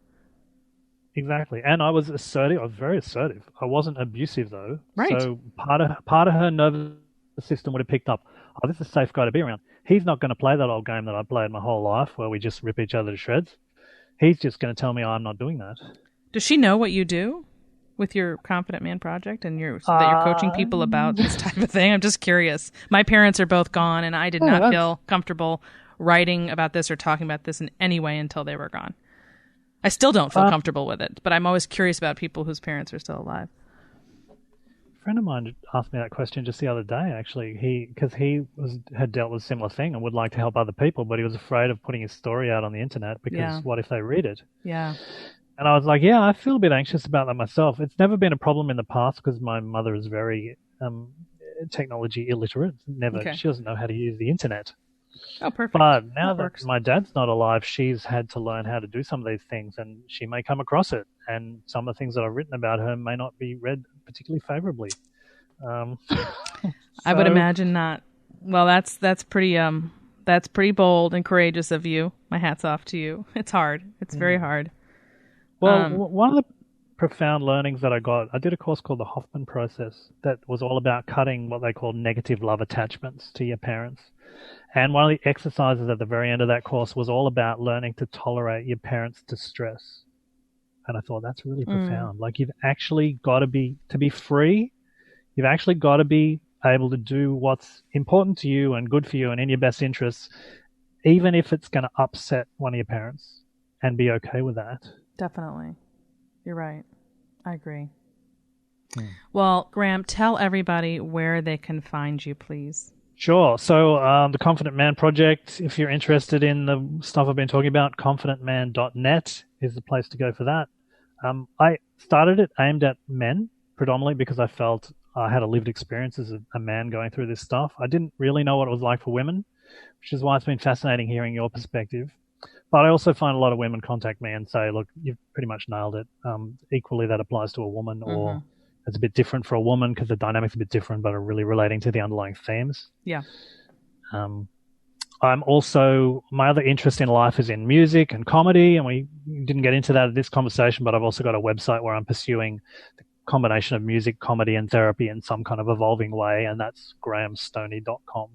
Exactly. And I was assertive. I was very assertive. I wasn't abusive, though. Right. So part of her nervous system would have picked up, oh, this is a safe guy to be around. He's not going to play that old game that I played my whole life where we just rip each other to shreds. He's just going to tell me I'm not doing that. Does she know what you do with your Confident Man project and that you're coaching people about this type of thing? I'm just curious. My parents are both gone, and I did not feel comfortable writing about this or talking about this in any way until they were gone. I still don't feel comfortable with it, but I'm always curious about people whose parents are still alive. A friend of mine asked me that question just the other day, actually. Because he had dealt with a similar thing and would like to help other people, but he was afraid of putting his story out on the internet because what if they read it? Yeah. And I was like, I feel a bit anxious about that myself. It's never been a problem in the past because my mother is very technology illiterate. She doesn't know how to use the internet. Oh, perfect. But now that my dad's not alive, she's had to learn how to do some of these things, and she may come across it. And some of the things that I've written about her may not be read particularly favorably. I would imagine not. Well, that's pretty bold and courageous of you. My hat's off to you. It's hard. It's very hard. Well, one of the profound learnings that I did a course called the Hoffman Process that was all about cutting what they call negative love attachments to your parents. And one of the exercises at the very end of that course was all about learning to tolerate your parents' distress. And I thought that's really profound. Like you've actually got to be free. You've actually got to be able to do what's important to you and good for you and in your best interests, even if it's going to upset one of your parents, and be okay with that. Definitely. You're right. I agree. Well, Graham, tell everybody where they can find you, please. Sure. So the Confident Man Project, if you're interested in the stuff I've been talking about, confidentman.net is the place to go for that. I started it aimed at men predominantly because I felt I had a lived experience as a man going through this stuff. I didn't really know what it was like for women, which is why it's been fascinating hearing your perspective. But I also find a lot of women contact me and say, look, you've pretty much nailed it. Equally, that applies to a woman, or it's a bit different for a woman because the dynamic's a bit different, but are really relating to the underlying themes. Yeah. I'm also, my other interest in life is in music and comedy, and we didn't get into that at this conversation, but I've also got a website where I'm pursuing the combination of music, comedy, and therapy in some kind of evolving way, and that's grahamstoney.com.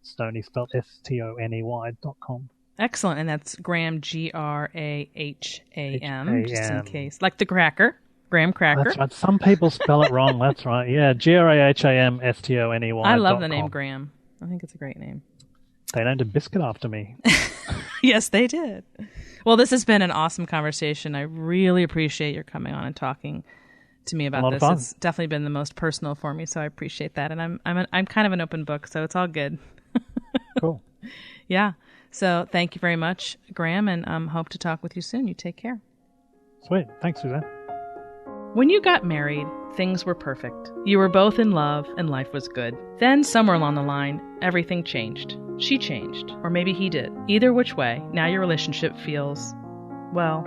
Stoney spelled STONEY.com. Excellent. And that's Graham, Graham, just in case. Like the cracker, Graham Cracker. That's right. Some people spell it wrong. That's right. Yeah, GRAHAMSTONEY. I love the name Graham. I think it's a great name. They named a biscuit after me. Yes, they did. Well, this has been an awesome conversation. I really appreciate your coming on and talking to me about this. It's definitely been the most personal for me, so I appreciate that. And I'm kind of an open book, so it's all good. Cool. Yeah. So thank you very much, Graham, and hope to talk with you soon. You take care. Sweet. Thanks, Suzanne. When you got married, things were perfect. You were both in love and life was good. Then, somewhere along the line, everything changed. She changed. Or maybe he did. Either which way, now your relationship feels, well,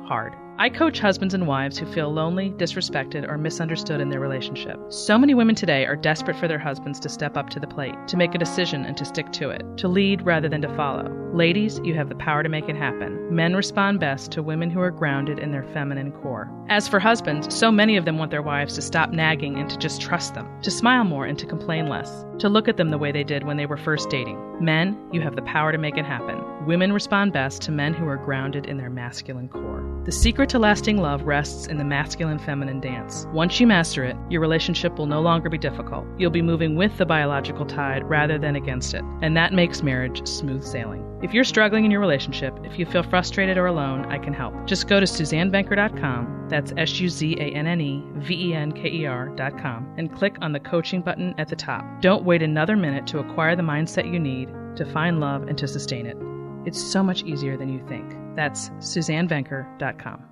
hard. I coach husbands and wives who feel lonely, disrespected, or misunderstood in their relationship. So many women today are desperate for their husbands to step up to the plate, to make a decision and to stick to it, to lead rather than to follow. Ladies, you have the power to make it happen. Men respond best to women who are grounded in their feminine core. As for husbands, so many of them want their wives to stop nagging and to just trust them, to smile more and to complain less, to look at them the way they did when they were first dating. Men, you have the power to make it happen. Women respond best to men who are grounded in their masculine core. The secret to lasting love rests in the masculine-feminine dance. Once you master it, your relationship will no longer be difficult. You'll be moving with the biological tide rather than against it, and that makes marriage smooth sailing. If you're struggling in your relationship, if you feel frustrated or alone, I can help. Just go to SuzanneVenker.com, that's SuzanneVenker.com, and click on the coaching button at the top. Don't wait another minute to acquire the mindset you need to find love and to sustain it. It's so much easier than you think. That's SuzanneVenker.com.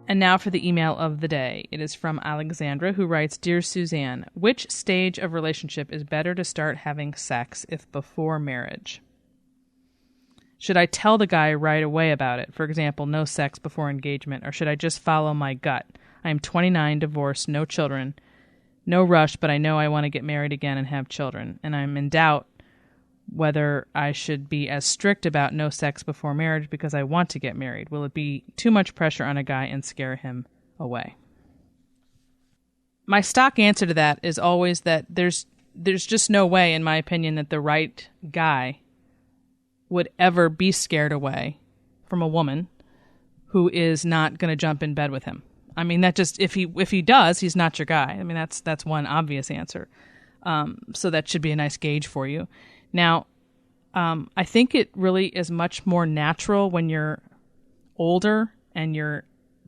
And now for the email of the day. It is from Alexandra, who writes, Dear Suzanne, which stage of relationship is better to start having sex if before marriage? Should I tell the guy right away about it? For example, no sex before engagement, or should I just follow my gut? I am 29, divorced, no children, no rush, but I know I want to get married again and have children, and I'm in doubt whether I should be as strict about no sex before marriage because I want to get married. Will it be too much pressure on a guy and scare him away? My stock answer to that is always that there's just no way, in my opinion, that the right guy would ever be scared away from a woman who is not going to jump in bed with him. I mean, that just, if he does, he's not your guy. I mean, that's one obvious answer. So that should be a nice gauge for you. Now, I think it really is much more natural when you're older and you're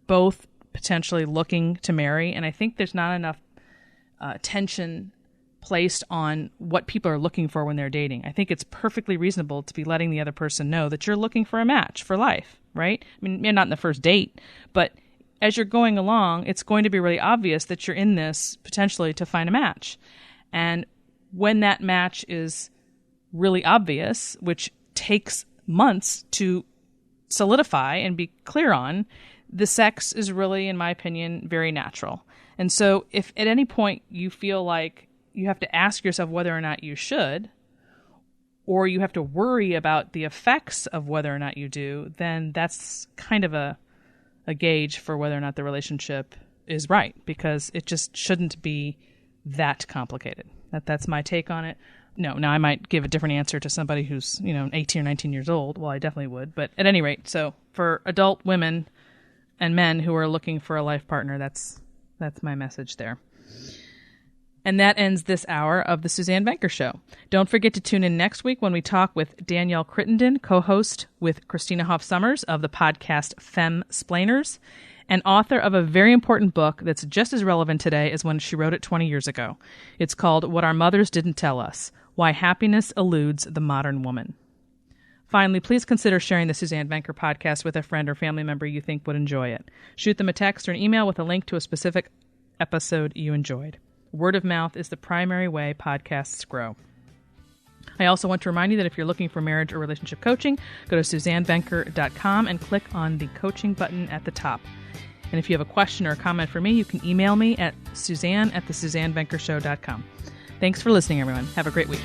both potentially looking to marry. And I think there's not enough attention placed on what people are looking for when they're dating. I think it's perfectly reasonable to be letting the other person know that you're looking for a match for life, right? I mean, not in the first date, but as you're going along, it's going to be really obvious that you're in this potentially to find a match. And when that match is really obvious, which takes months to solidify and be clear on, the sex is really, in my opinion, very natural. And so if at any point you feel like you have to ask yourself whether or not you should, or you have to worry about the effects of whether or not you do, then that's kind of a gauge for whether or not the relationship is right, because it just shouldn't be that complicated. That's my take on it. No, now I might give a different answer to somebody who's, 18 or 19 years old. Well, I definitely would. But at any rate, so for adult women and men who are looking for a life partner, that's my message there. And that ends this hour of the Suzanne Venker Show. Don't forget to tune in next week when we talk with Danielle Crittenden, co-host with Christina Hoff Sommers of the podcast Femsplainers, and author of a very important book that's just as relevant today as when she wrote it 20 years ago. It's called What Our Mothers Didn't Tell Us: Why Happiness Eludes the Modern Woman. Finally, please consider sharing the Suzanne Venker podcast with a friend or family member you think would enjoy it. Shoot them a text or an email with a link to a specific episode you enjoyed. Word of mouth is the primary way podcasts grow. I also want to remind you that if you're looking for marriage or relationship coaching, go to SuzanneVenker.com and click on the coaching button at the top. And if you have a question or a comment for me, you can email me at Suzanne@thesuzannevenkershow.com. Thanks for listening, everyone. Have a great week.